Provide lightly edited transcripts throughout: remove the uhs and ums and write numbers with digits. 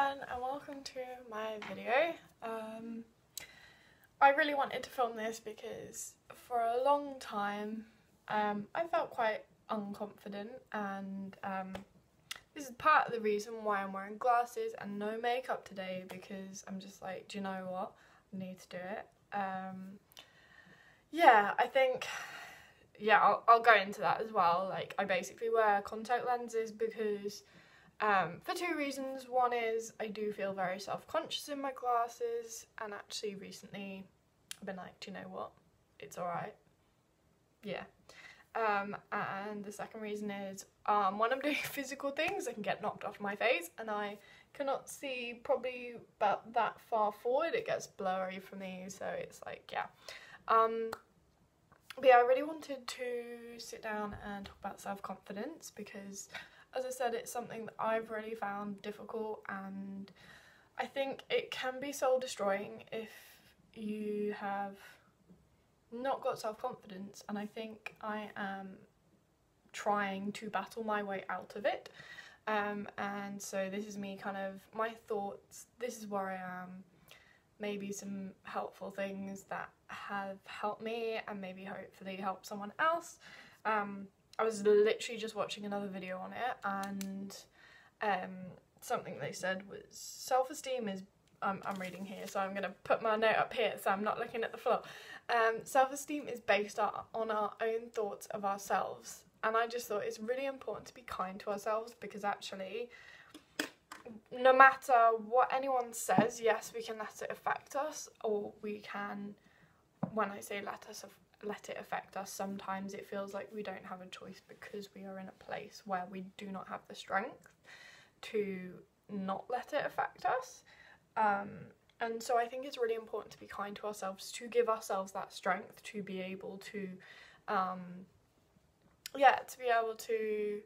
everyone and welcome to my video. I really wanted to film this because for a long time I felt quite unconfident, and this is part of the reason why I'm wearing glasses and no makeup today, because I'm just like, do you know what, I need to do it. Yeah, I think, I'll go into that as well. Like, I basically wear contact lenses because for two reasons. One is I do feel very self-conscious in my glasses, and actually recently I've been like, do you know what, it's alright. Yeah. And the second reason is when I'm doing physical things I can get knocked off my face and I cannot see probably about that far forward. It gets blurry for me, so it's like, yeah. But yeah, I really wanted to sit down and talk about self-confidence because, as I said, it's something that I've really found difficult, and I think it can be soul-destroying if you have not got self-confidence, and I think I am trying to battle my way out of it. And so this is me, kind of my thoughts, this is where I am, maybe some helpful things that have helped me and maybe hopefully help someone else. I was literally just watching another video on it, and something they said was self-esteem is, I'm reading here, so I'm going to put my note up here so I'm not looking at the floor. Self-esteem is based on our own thoughts of ourselves, and I just thought it's really important to be kind to ourselves, because actually no matter what anyone says, yes, we can let it affect us, or we can, when I say let it affect us, sometimes it feels like we don't have a choice because we are in a place where we do not have the strength to not let it affect us. And so I think it's really important to be kind to ourselves, to give ourselves that strength to be able to, to be able to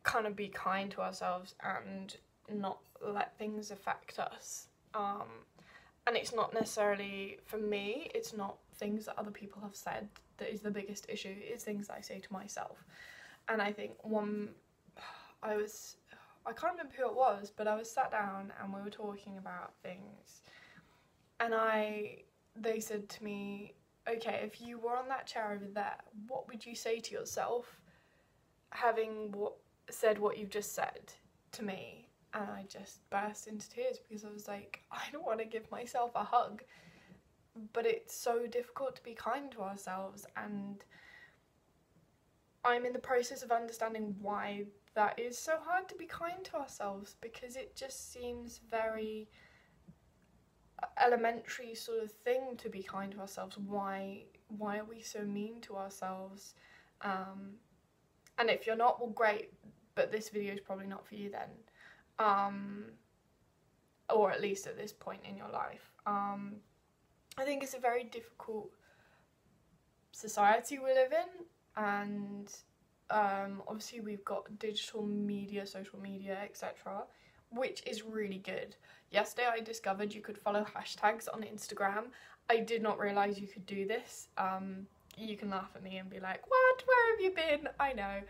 kind of be kind to ourselves and not let things affect us. And it's not necessarily, for me, it's not things that other people have said that is the biggest issue, it's things that I say to myself. And I think I can't remember who it was, but I was sat down and we were talking about things, and they said to me, okay, if you were on that chair over there, what would you say to yourself having said what you've just said to me? And I just burst into tears because I was like, I don't want to give myself a hug, but it's so difficult to be kind to ourselves, and I'm in the process of understanding why that is so hard to be kind to ourselves, because it just seems very elementary sort of thing to be kind to ourselves. Why are we so mean to ourselves? And if you're not, well, great, but this video is probably not for you then. Or at least at this point in your life. I think it's a very difficult society we live in, and obviously we've got digital media, social media, etc., which is really good. Yesterday I discovered you could follow hashtags on Instagram. I did not realise you could do this. You can laugh at me and be like, what, where have you been? I know.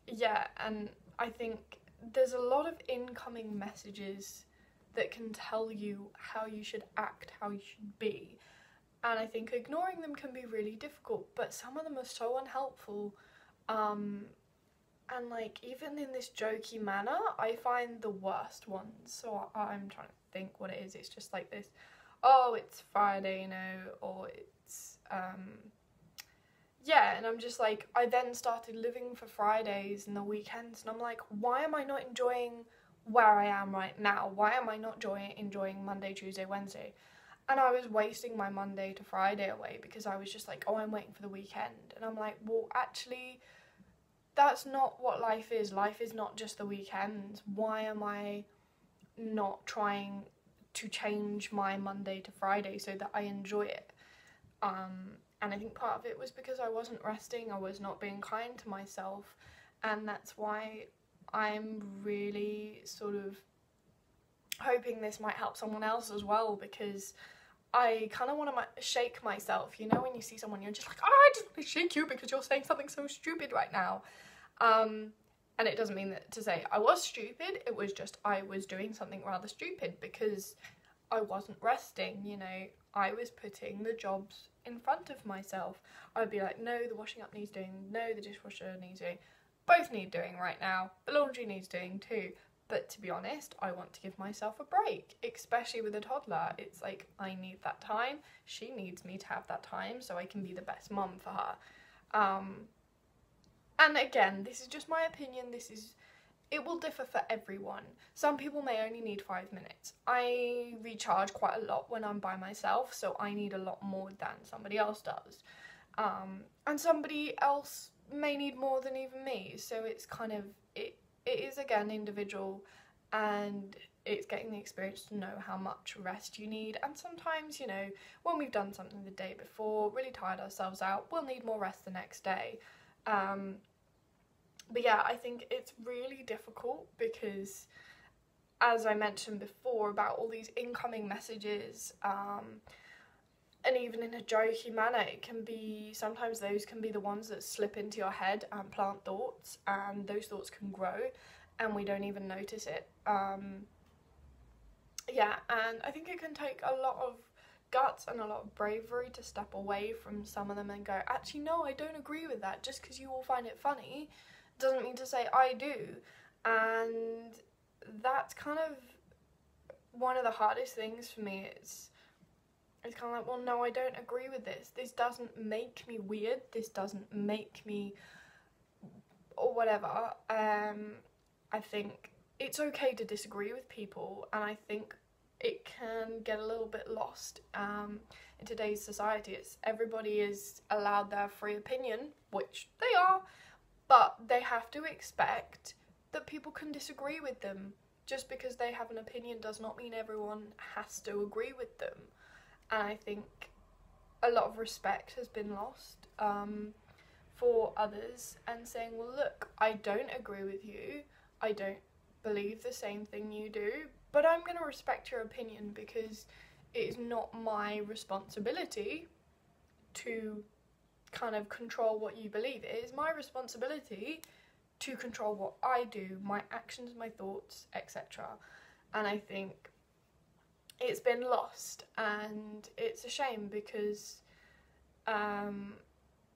Yeah, and I think there's a lot of incoming messages that can tell you how you should act, how you should be, and I think ignoring them can be really difficult, but some of them are so unhelpful, and like, even in this jokey manner, I find the worst ones. So I'm trying to think what it is. It's just like this, oh, it's Friday, you know, or it's yeah, and I'm just like, I then started living for Fridays and the weekends, and I'm like, why am I not enjoying where I am right now? Why am I not enjoying Monday, Tuesday, Wednesday? And I was wasting my Monday to Friday away because I was just like, oh, I'm waiting for the weekend. And I'm like, well, actually, that's not what life is. Life is not just the weekends. Why am I not trying to change my Monday to Friday so that I enjoy it? And I think part of it was because I wasn't resting, I was not being kind to myself, and that's why I'm really sort of hoping this might help someone else as well, because I kind of want to shake myself, you know, when you see someone you're just like, oh, I just want to shake you because you're saying something so stupid right now. And And it doesn't mean that to say I was stupid, it was just I was doing something rather stupid because I wasn't resting, you know. I was putting the jobs in front of myself. I'd be like, no, the washing up needs doing, no, the dishwasher needs doing. Both need doing right now. The laundry needs doing too. But to be honest, I want to give myself a break, especially with a toddler. It's like, I need that time. She needs me to have that time so I can be the best mum for her. And again, this is just my opinion. It will differ for everyone. Some people may only need 5 minutes. I recharge quite a lot when I'm by myself, so I need a lot more than somebody else does. And somebody else may need more than even me, so it's kind of, it is again individual, and it's getting the experience to know how much rest you need. And sometimes, you know, when we've done something the day before, really tired ourselves out, we'll need more rest the next day. But yeah, I think it's really difficult because, as I mentioned before, about all these incoming messages, and even in a jokey manner, it can be, sometimes those can be the ones that slip into your head and plant thoughts, and those thoughts can grow and we don't even notice it. Yeah, and I think it can take a lot of guts and a lot of bravery to step away from some of them and go, actually no, I don't agree with that. Just because you all find it funny doesn't mean to say I do. And that's kind of one of the hardest things for me. It's kind of like, well, no, I don't agree with this. This doesn't make me weird. This doesn't make me, or whatever. I think it's okay to disagree with people, and I think it can get a little bit lost in today's society. It's everybody is allowed their free opinion, which they are, but they have to expect that people can disagree with them. Just because they have an opinion does not mean everyone has to agree with them. And I think a lot of respect has been lost for others, and saying, well, look, I don't agree with you, I don't believe the same thing you do, but I'm going to respect your opinion because it is not my responsibility to kind of control what you believe. It is my responsibility to control what I do, my actions, my thoughts, etc. And I think it's been lost, and it's a shame because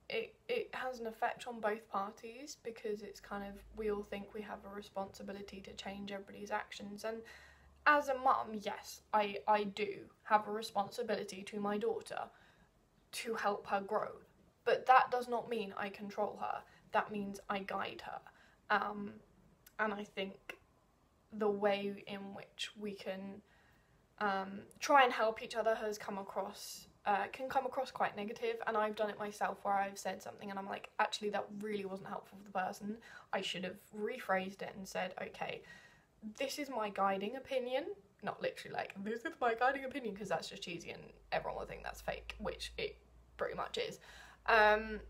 it has an effect on both parties, because it's kind of, we all think we have a responsibility to change everybody's actions. And as a mum, yes, I do have a responsibility to my daughter to help her grow, but that does not mean I control her. That means I guide her. And I think the way in which we can try and help each other has can come across quite negative, and I've done it myself where I've said something and I'm like, actually that really wasn't helpful for the person. I should have rephrased it and said, okay, this is my guiding opinion, not literally like, this is my guiding opinion, because that's just cheesy and everyone will think that's fake, which it pretty much is. And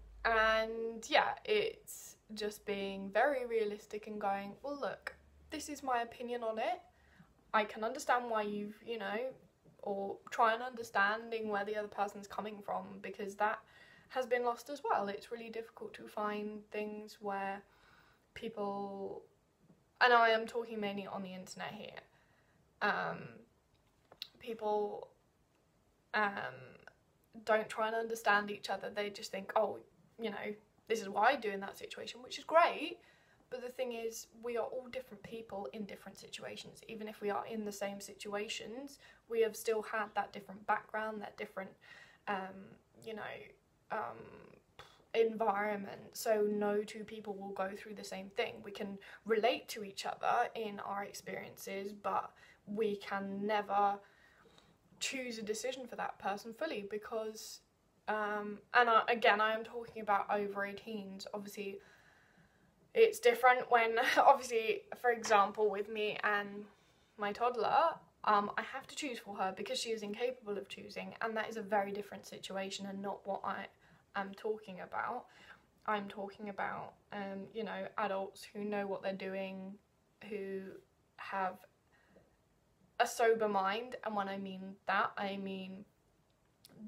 yeah, it's just being very realistic and going, well, look, this is my opinion on it. I can understand why you've, you know, or try and understanding where the other person's coming from, because that has been lost as well. It's really difficult to find things where people, and I am talking mainly on the internet here, people don't try and understand each other. They just think, oh, you know, this is what I do in that situation, which is great. But the thing is, we are all different people in different situations. Even if we are in the same situations, we have still had that different background, that different, environment. So no two people will go through the same thing. We can relate to each other in our experiences, but we can never choose a decision for that person fully, because, again, I am talking about over 18s. Obviously, it's different when, obviously, for example, with me and my toddler, I have to choose for her because she is incapable of choosing, and that is a very different situation and not what I am talking about. I'm talking about, adults who know what they're doing, who have a sober mind, and when I mean that, I mean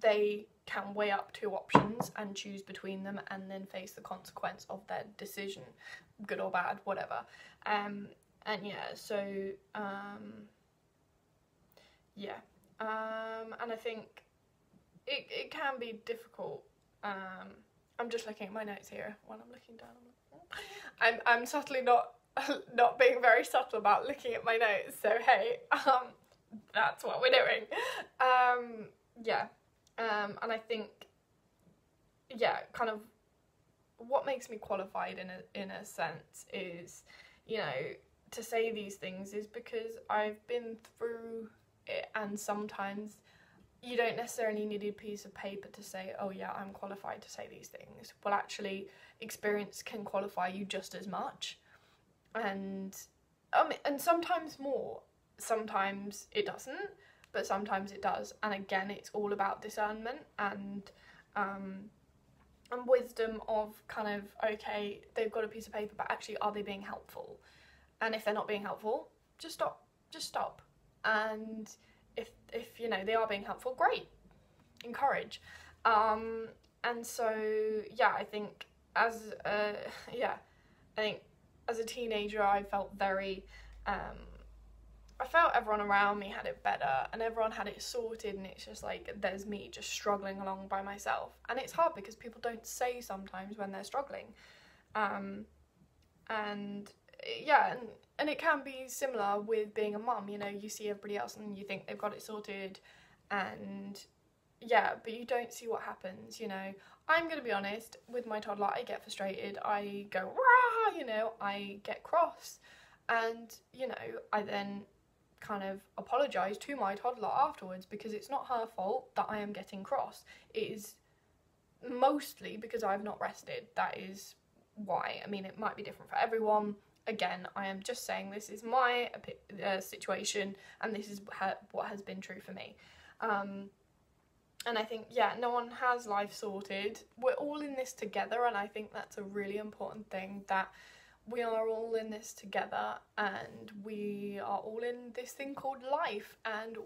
they can weigh up 2 options and choose between them and then face the consequence of their decision, good or bad, whatever. And yeah, so and I think it can be difficult. I'm just looking at my notes here when I'm looking down. I'm subtly not being very subtle about looking at my notes, so hey, that's what we're doing. And I think, yeah, kind of what makes me qualified in a sense is, you know, to say these things is because I've been through it, and sometimes you don't necessarily need a piece of paper to say, oh yeah, I'm qualified to say these things. Well, actually, experience can qualify you just as much, and sometimes more. Sometimes it doesn't, but sometimes it does. And again, it's all about discernment and wisdom of kind of, okay, they've got a piece of paper, but actually, are they being helpful? And if they're not being helpful, just stop. And if you know they are being helpful, great, encourage. And so yeah, I think as a teenager, I felt very I felt everyone around me had it better and everyone had it sorted, and it's just like there's me just struggling along by myself. And it's hard because people don't say sometimes when they're struggling. And it can be similar with being a mum. You know, you see everybody else and you think they've got it sorted, and yeah, but you don't see what happens. You know, I'm gonna be honest, with my toddler, I get frustrated, I go rah, you know, I get cross, and you know, I then kind of apologise to my toddler afterwards, because it's not her fault that I am getting cross. It is mostly because I've not rested. That is why. I mean, it might be different for everyone. Again, I am just saying this is my situation, and this is what has been true for me. And I think, yeah, no one has life sorted. We're all in this together, and I think that's a really important thing, that we are all in this together, and we are all in this thing called life, and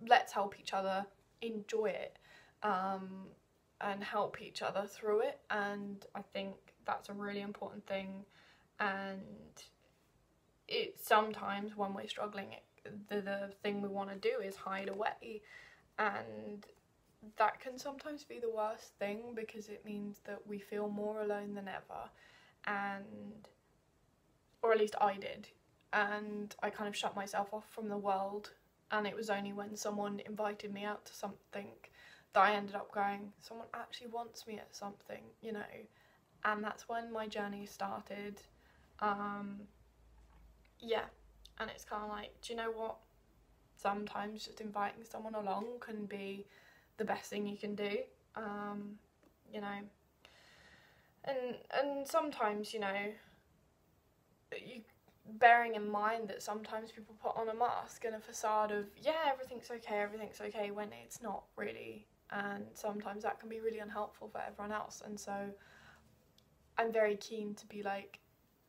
let's help each other enjoy it, and help each other through it. And I think that's a really important thing. And it sometimes, when we're struggling, the thing we want to do is hide away, and that can sometimes be the worst thing, because it means that we feel more alone than ever. And or at least I did, and I kind of shut myself off from the world, and it was only when someone invited me out to something that I ended up going, someone actually wants me at something, you know. And that's when my journey started. And it's kind of like, do you know what, sometimes just inviting someone along can be the best thing you can do, you know. And sometimes, you know, you bearing in mind that sometimes people put on a mask and a facade of, yeah, everything's okay, when it's not really. And sometimes that can be really unhelpful for everyone else. And so I'm very keen to be like,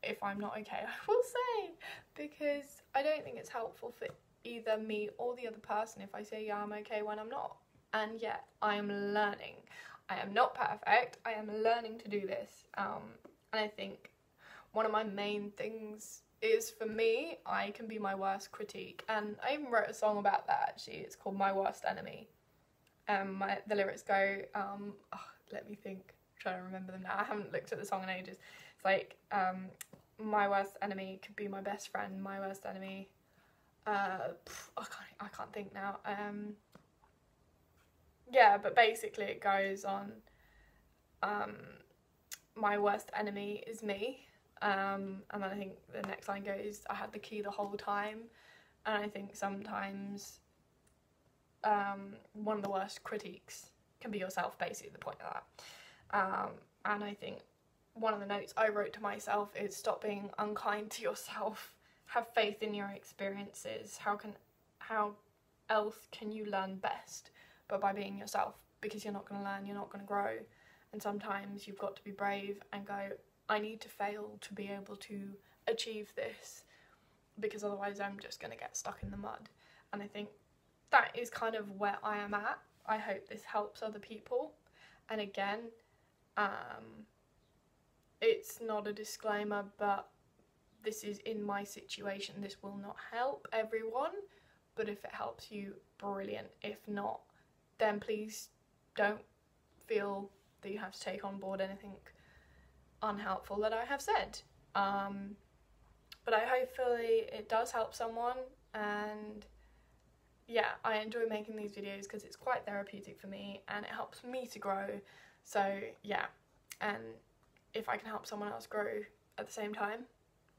if I'm not okay, I will say, because I don't think it's helpful for either me or the other person if I say, yeah, I'm okay, when I'm not. And yet I am learning. I am not perfect. I am learning to do this. And I think one of my main things is, for me, I can be my worst critique. And I even wrote a song about that, actually. It's called My Worst Enemy. The lyrics go, let me think, I'm trying to remember them now. I haven't looked at the song in ages. It's like, my worst enemy could be my best friend. My worst enemy, I can't think now. Yeah, but basically it goes on, my worst enemy is me. And then I think the next line goes, I had the key the whole time. And I think sometimes one of the worst critiques can be yourself, basically, the point of that. And I think one of the notes I wrote to myself is, stop being unkind to yourself, have faith in your experiences. How else can you learn best but by being yourself? Because you're not going to learn, you're not going to grow. And sometimes you've got to be brave and go, I need to fail to be able to achieve this, because otherwise I'm just going to get stuck in the mud. And I think that is kind of where I am at. I hope this helps other people. And again, it's not a disclaimer, but this is in my situation. This will not help everyone, but if it helps you, brilliant. If not, then please don't feel that you have to take on board anything unhelpful that I have said. But hopefully it does help someone, and yeah, I enjoy making these videos because it's quite therapeutic for me and it helps me to grow. So yeah, and if I can help someone else grow at the same time,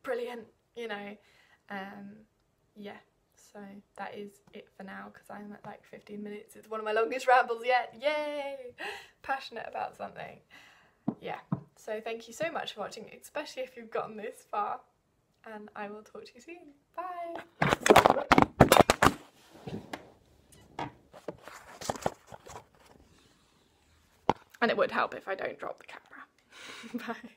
brilliant, you know. Yeah, so that is it for now because I'm at like 15 minutes. It's one of my longest rambles yet. Yay! Passionate about something. Yeah, so thank you so much for watching, especially if you've gotten this far, and I will talk to you soon. Bye! And it would help if I don't drop the camera. Bye.